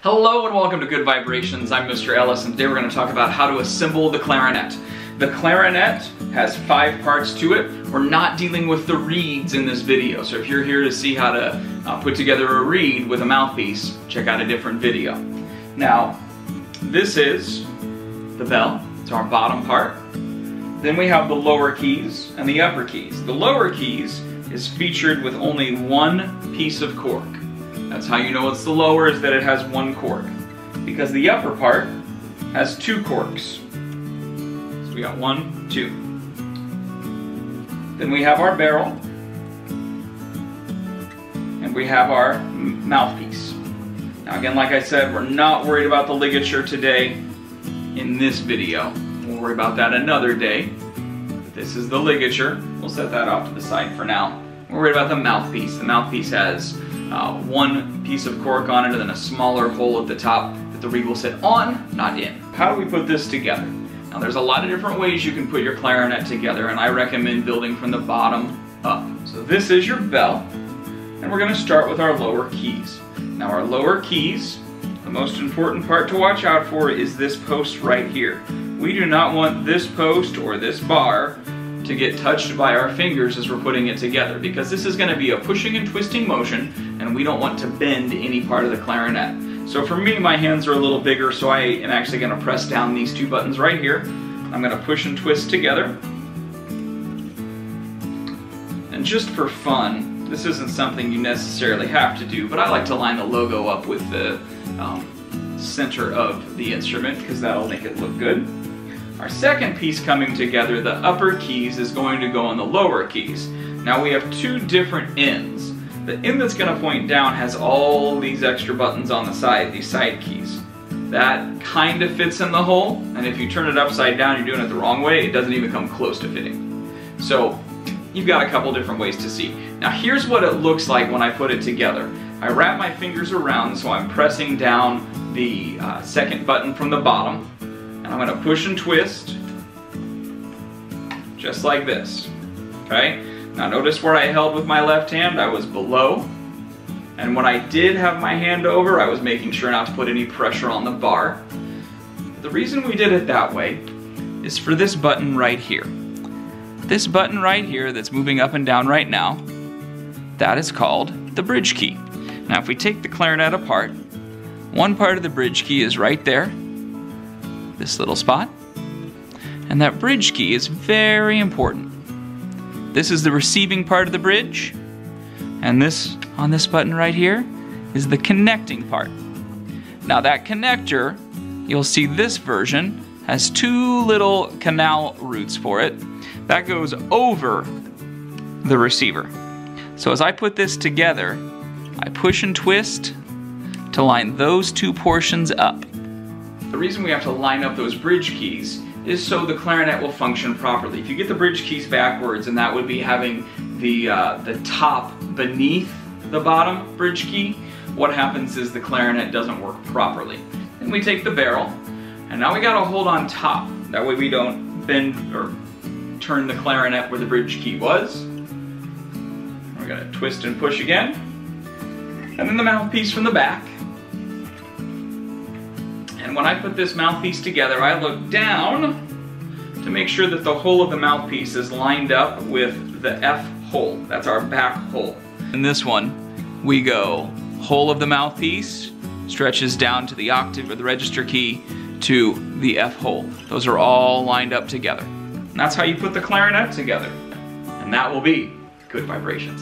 Hello and welcome to Good Vibrations. I'm Mr. Ellis, and today we're going to talk about how to assemble the clarinet. The clarinet has 5 parts to it. We're not dealing with the reeds in this video, so if you're here to see how to put together a reed with a mouthpiece, check out a different video. Now, this is the bell. It's our bottom part. Then we have the lower keys and the upper keys. The lower keys is featured with only one piece of cork. That's how you know it's the lower, is that it has one cork. Because the upper part has 2 corks. So we got 1, 2. Then we have our barrel. And we have our mouthpiece. Now again, like I said, we're not worried about the ligature today in this video. We'll worry about that another day. This is the ligature. We'll set that off to the side for now. We're worried about the mouthpiece. The mouthpiece has one piece of cork on it and then a smaller hole at the top that the reed will sit on, not in. How do we put this together? Now there's a lot of different ways you can put your clarinet together, and I recommend building from the bottom up. So this is your bell, and we're going to start with our lower keys. Now our lower keys, the most important part to watch out for is this post right here. We do not want this post or this bar to get touched by our fingers as we're putting it together, because this is going to be a pushing and twisting motion, and we don't want to bend any part of the clarinet. So for me, my hands are a little bigger, so I am actually going to press down these 2 buttons right here. I'm going to push and twist together. And just for fun, this isn't something you necessarily have to do, but I like to line the logo up with the center of the instrument, because that'll make it look good. Our second piece coming together, the upper keys, is going to go on the lower keys. Now we have 2 different ends. The end that's going to point down has all these extra buttons on the side, these side keys. That kind of fits in the hole, and if you turn it upside down, you're doing it the wrong way, it doesn't even come close to fitting. So you've got a couple different ways to see. Now here's what it looks like when I put it together. I wrap my fingers around, so I'm pressing down the second button from the bottom. And I'm going to push and twist, just like this, okay? Now notice where I held with my left hand, I was below. And when I did have my hand over, I was making sure not to put any pressure on the bar. The reason we did it that way is for this button right here. This button right here that's moving up and down right now, that is called the bridge key. Now if we take the clarinet apart, one part of the bridge key is right there, this little spot, and that bridge key is very important. This is the receiving part of the bridge, and this on this button right here is the connecting part. Now that connector, you'll see this version has 2 little canal roots for it. That goes over the receiver. So as I put this together, I push and twist to line those 2 portions up. The reason we have to line up those bridge keys is so the clarinet will function properly. If you get the bridge keys backwards, and that would be having the top beneath the bottom bridge key, what happens is the clarinet doesn't work properly. Then we take the barrel, and now we gotta hold on top. That way we don't bend or turn the clarinet where the bridge key was. We're gonna twist and push again. And then the mouthpiece from the back. And when I put this mouthpiece together, I look down to make sure that the hole of the mouthpiece is lined up with the F hole. That's our back hole. In this one, we go hole of the mouthpiece, stretches down to the octave or the register key to the F hole. Those are all lined up together. And that's how you put the clarinet together. And that will be Good Vibrations.